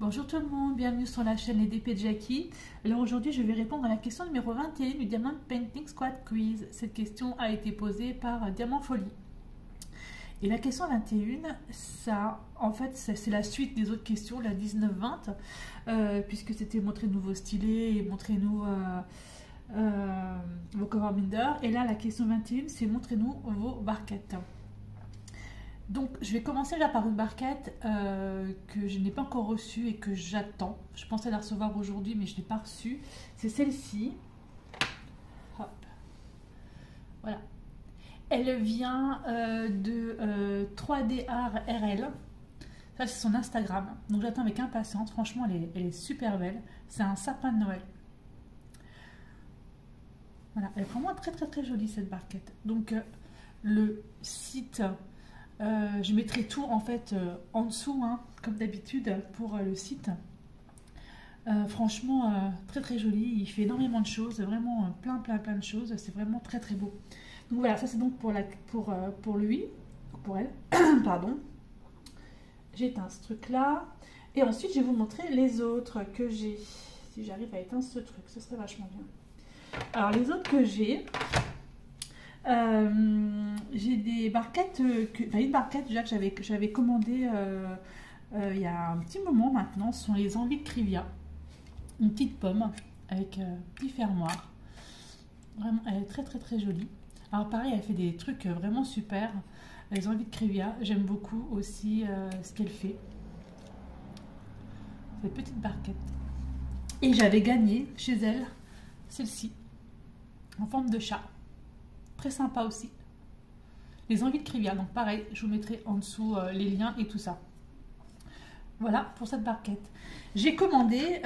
Bonjour tout le monde, bienvenue sur la chaîne Les DP de Jackie. Alors aujourd'hui je vais répondre à la question numéro 21 du Diamond Painting Squad Quiz. Cette question a été posée par Diamant Folie. Et la question 21, ça, en fait c'est la suite des autres questions, la 19-20, puisque c'était montrez-nous vos stylés et montrez-nous vos cover binders. Et là la question 21 c'est montrez-nous vos barquettes. Donc je vais commencer là par une barquette que je n'ai pas encore reçue et que j'attends. Je pensais la recevoir aujourd'hui mais je ne l'ai pas reçue. C'est celle-ci. Hop. Voilà. Elle vient de 3D Art RL. Ça c'est son Instagram. Donc j'attends avec impatience. Franchement elle est super belle. C'est un sapin de Noël. Voilà. Elle est vraiment très très très jolie cette barquette. Donc le site... je mettrai tout en fait en dessous, hein, comme d'habitude pour le site. Franchement, très très joli. Il fait énormément de choses, vraiment plein de choses. C'est vraiment très très beau. Donc voilà, ça c'est donc pour lui, pour elle. Pardon. J'éteins ce truc là. Et ensuite, je vais vous montrer les autres que j'ai. Si j'arrive à éteindre ce truc, ce serait vachement bien. Alors les autres que j'ai. J'ai des barquettes, une barquette déjà que j'avais commandée il y a un petit moment maintenant. Ce sont les envies de Krivia, une petite pomme avec petit fermoir. Vraiment, elle est très très très jolie. Alors pareil, elle fait des trucs vraiment super. Les envies de Krivia, j'aime beaucoup aussi ce qu'elle fait. Cette petite barquette. Et j'avais gagné chez elle celle-ci en forme de chat. Très sympa aussi. Les envies de Krivia, donc pareil, je vous mettrai en dessous les liens et tout ça. Voilà pour cette barquette. J'ai commandé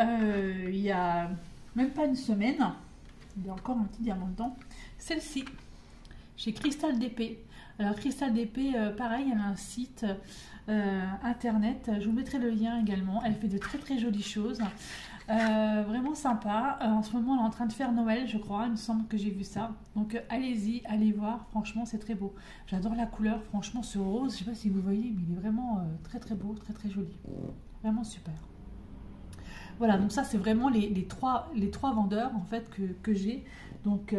il y a même pas une semaine, il y a encore un petit diamant dedans, celle-ci, chez Crystal DP. Alors Crystal DP, pareil, elle a un site internet, je vous mettrai le lien également. Elle fait de très très jolies choses. Vraiment sympa. En ce moment elle est en train de faire Noël, je crois, il me semble que j'ai vu ça, donc allez-y, allez voir, franchement c'est très beau. J'adore la couleur, franchement ce rose, je sais pas si vous voyez, mais il est vraiment très très beau, très très joli, vraiment super. Voilà, donc ça c'est vraiment les trois vendeurs en fait que j'ai. Donc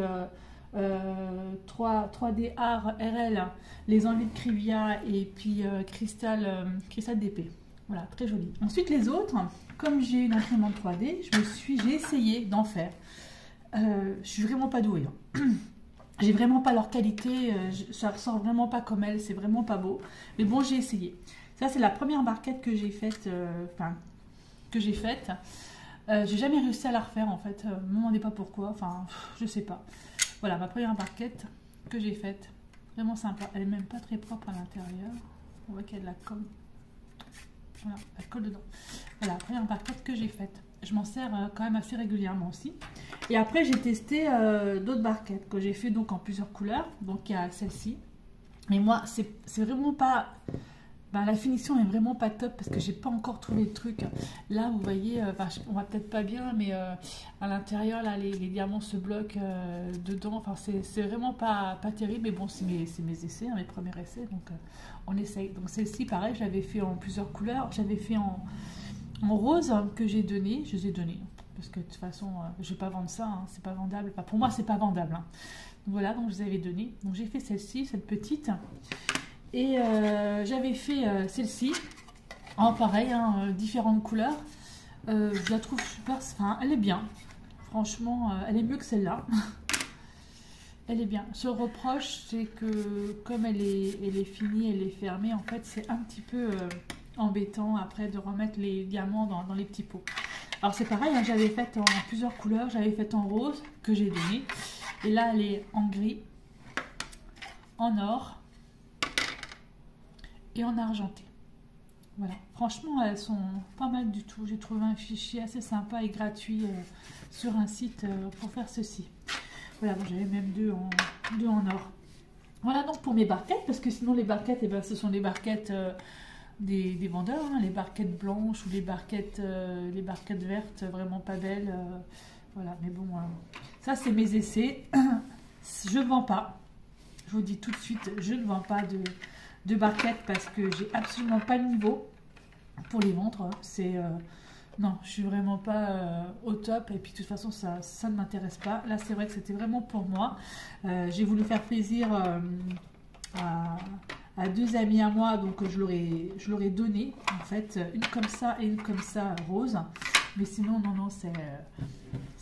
3D Art RL, les envies de Krivia et puis Crystal DP. Voilà, très joli. Ensuite les autres, comme j'ai une imprimante 3D, j'ai essayé d'en faire. Je suis vraiment pas douée. Hein. J'ai vraiment pas leur qualité, ça ressort vraiment pas comme elle, c'est vraiment pas beau. Mais bon, j'ai essayé. Ça, c'est la première barquette que j'ai faite. J'ai jamais réussi à la refaire en fait. Ne me demandez pas pourquoi. Enfin, je sais pas. Voilà, ma première barquette que j'ai faite. Vraiment sympa. Elle est même pas très propre à l'intérieur. On voit qu'il y a de la colle. Voilà, la colle dedans. Voilà, la première barquette que j'ai faite. Je m'en sers quand même assez régulièrement aussi. Et après, j'ai testé d'autres barquettes que j'ai fait donc en plusieurs couleurs. Donc, il y a celle-ci. Mais moi, c'est vraiment pas... Ben, la finition est vraiment pas top parce que j'ai pas encore trouvé le truc. Là, vous voyez, on va peut-être pas bien, mais à l'intérieur, là, les diamants se bloquent dedans. Enfin, c'est vraiment pas terrible. Mais bon, c'est mes essais, hein, mes premiers essais. Donc, on essaye. Donc, celle-ci, pareil, je l'avais fait en plusieurs couleurs. J'avais fait en rose que j'ai donné. Je les ai donnés. Parce que de toute façon, je vais pas vendre ça. Hein, c'est pas vendable. Enfin, pour moi, c'est pas vendable. Hein. Donc, voilà, donc je les avais donnés. Donc, j'ai fait celle-ci, cette petite. Et j'avais fait celle-ci, en pareil, hein, différentes couleurs. Je la trouve super, enfin, elle est bien. Franchement, elle est mieux que celle-là. Elle est bien. Ce reproche, c'est que comme elle est finie, elle est fermée, en fait, c'est un petit peu embêtant après de remettre les diamants dans les petits pots. Alors c'est pareil, hein, j'avais fait en plusieurs couleurs. J'avais fait en rose, que j'ai donné. Et là, elle est en gris, en or. Et en argenté. Voilà. Franchement, elles sont pas mal du tout. J'ai trouvé un fichier assez sympa et gratuit sur un site pour faire ceci. Voilà, bon, j'avais même deux en or. Voilà donc pour mes barquettes, parce que sinon les barquettes, eh ben, ce sont les barquettes des vendeurs, hein, les barquettes blanches ou les barquettes vertes, vraiment pas belles. Voilà, mais bon, ça c'est mes essais. Je ne vends pas. Je vous dis tout de suite, je ne vends pas de barquettes parce que j'ai absolument pas le niveau pour les vendre. C'est non, je suis vraiment pas au top. Et puis de toute façon, ça ne m'intéresse pas. Là, c'est vrai que c'était vraiment pour moi. J'ai voulu faire plaisir à deux amis à moi. Donc je leur ai donné, en fait, une comme ça et une comme ça rose. Mais sinon, non, non, c'est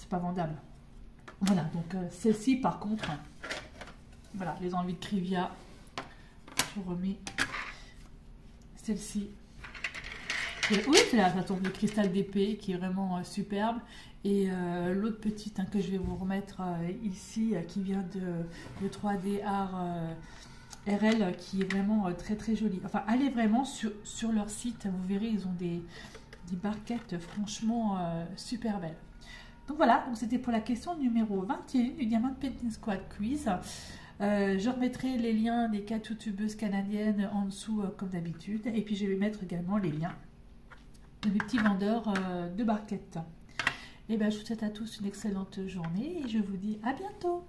pas vendable. Voilà, donc celle-ci, par contre, voilà, les envies de Trivia. Je remets celle-ci. Oui, c'est là, ça tombe, le cristal d'épée qui est vraiment superbe. Et l'autre petite que je vais vous remettre ici, qui vient de 3D Art RL, qui est vraiment très très jolie. Enfin, allez vraiment sur leur site, vous verrez, ils ont des barquettes franchement super belles. Donc voilà, c'était pour la question numéro 21 du Diamond Painting Squad Quiz. Je remettrai les liens des 4 youtubeuses canadiennes en dessous comme d'habitude. Et puis je vais mettre également les liens de mes petits vendeurs de barquettes. Et bien je vous souhaite à tous une excellente journée et je vous dis à bientôt.